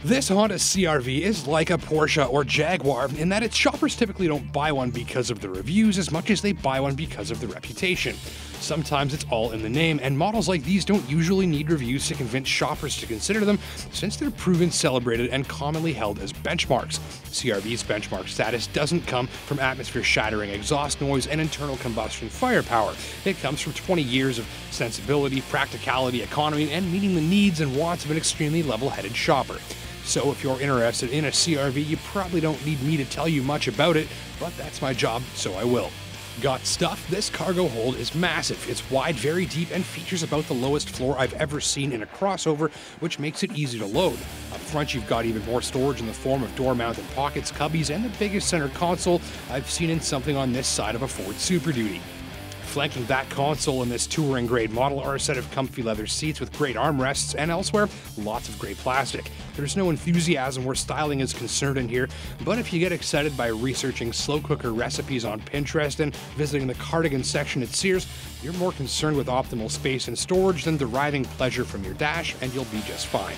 This Honda CR-V is like a Porsche or Jaguar in that its shoppers typically don't buy one because of the reviews as much as they buy one because of the reputation. Sometimes it's all in the name, and models like these don't usually need reviews to convince shoppers to consider them since they're proven, celebrated, and commonly held as benchmarks. CR-V's benchmark status doesn't come from atmosphere-shattering exhaust noise and internal combustion firepower. It comes from 20 years of sensibility, practicality, economy, and meeting the needs and wants of an extremely level-headed shopper. So if you're interested in a CR-V, you probably don't need me to tell you much about it, but that's my job, so I will. Got stuff? This cargo hold is massive. It's wide, very deep, and features about the lowest floor I've ever seen in a crossover, which makes it easy to load. Up front, you've got even more storage in the form of door-mounted pockets, cubbies, and the biggest center console I've seen in something on this side of a Ford Super Duty. Flanking that console in this touring-grade model are a set of comfy leather seats with great armrests, and elsewhere, lots of great plastic. There's no enthusiasm where styling is concerned in here, but if you get excited by researching slow cooker recipes on Pinterest and visiting the cardigan section at Sears, you're more concerned with optimal space and storage than deriving pleasure from your dash, and you'll be just fine.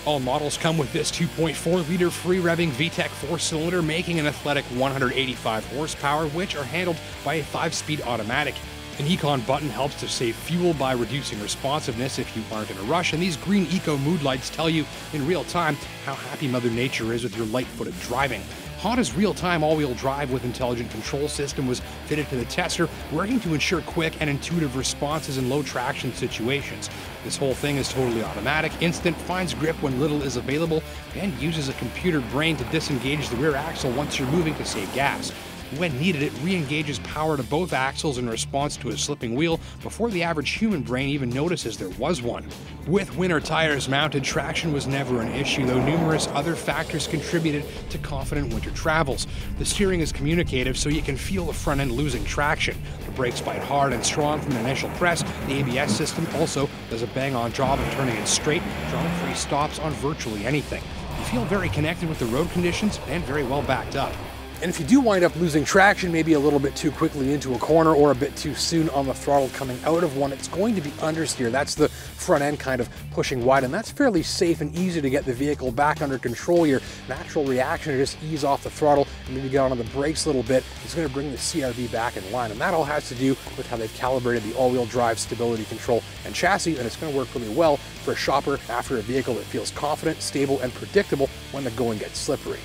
All models come with this 2.4-liter free-revving VTEC 4-cylinder, making an athletic 185 horsepower, which are handled by a 5-speed automatic. An Econ button helps to save fuel by reducing responsiveness if you aren't in a rush, and these green eco mood lights tell you in real time how happy Mother Nature is with your light-footed driving. Honda's real-time all-wheel drive with intelligent control system was fitted to the tester, working to ensure quick and intuitive responses in low-traction situations. This whole thing is totally automatic, instant, finds grip when little is available, and uses a computer brain to disengage the rear axle once you're moving to save gas. When needed, it re-engages power to both axles in response to a slipping wheel before the average human brain even notices there was one. With winter tires mounted, traction was never an issue, though numerous other factors contributed to confident winter travels. The steering is communicative, so you can feel the front end losing traction. The brakes bite hard and strong from an initial press. The ABS system also does a bang-on job of turning it straight, drawing free stops on virtually anything. You feel very connected with the road conditions and very well backed up. And if you do wind up losing traction, maybe a little bit too quickly into a corner or a bit too soon on the throttle coming out of one, it's going to be understeer. That's the front end kind of pushing wide, and that's fairly safe and easy to get the vehicle back under control. Your natural reaction to just ease off the throttle and maybe get onto the brakes a little bit is going to bring the CR-V back in line, and that all has to do with how they've calibrated the all-wheel drive stability control and chassis, and it's going to work really well for a shopper after a vehicle that feels confident, stable, and predictable when the going gets slippery.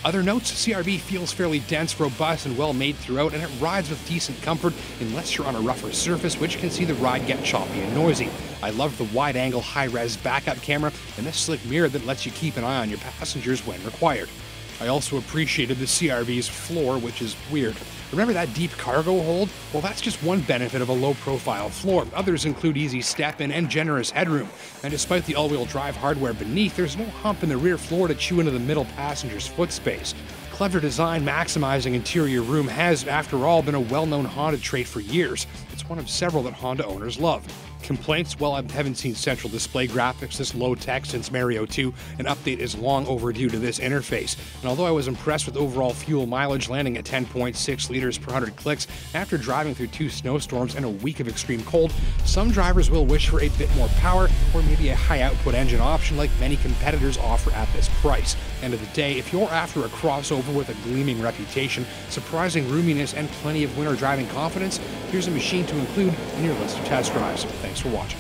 Other notes, CR-V feels fairly dense, robust, and well made throughout, and it rides with decent comfort unless you're on a rougher surface, which can see the ride get choppy and noisy. I love the wide-angle, high-res backup camera and this slick mirror that lets you keep an eye on your passengers when required. I also appreciated the CR-V's floor, which is weird. Remember that deep cargo hold? Well, that's just one benefit of a low-profile floor. Others include easy step-in and generous headroom. And despite the all-wheel drive hardware beneath, there's no hump in the rear floor to chew into the middle passenger's foot space. Clever design maximizing interior room has, after all, been a well-known Honda trait for years. It's one of several that Honda owners love. Complaints? Well, I haven't seen central display graphics this low tech since Mario 2. An update is long overdue to this interface. And although I was impressed with overall fuel mileage landing at 10.6 liters per 100 clicks after driving through 2 snowstorms and a week of extreme cold, some drivers will wish for a bit more power or maybe a high output engine option like many competitors offer at this price. End of the day, if you're after a crossover with a gleaming reputation, surprising roominess, and plenty of winter driving confidence, here's a machine to include in your list of test drives. Thanks for watching.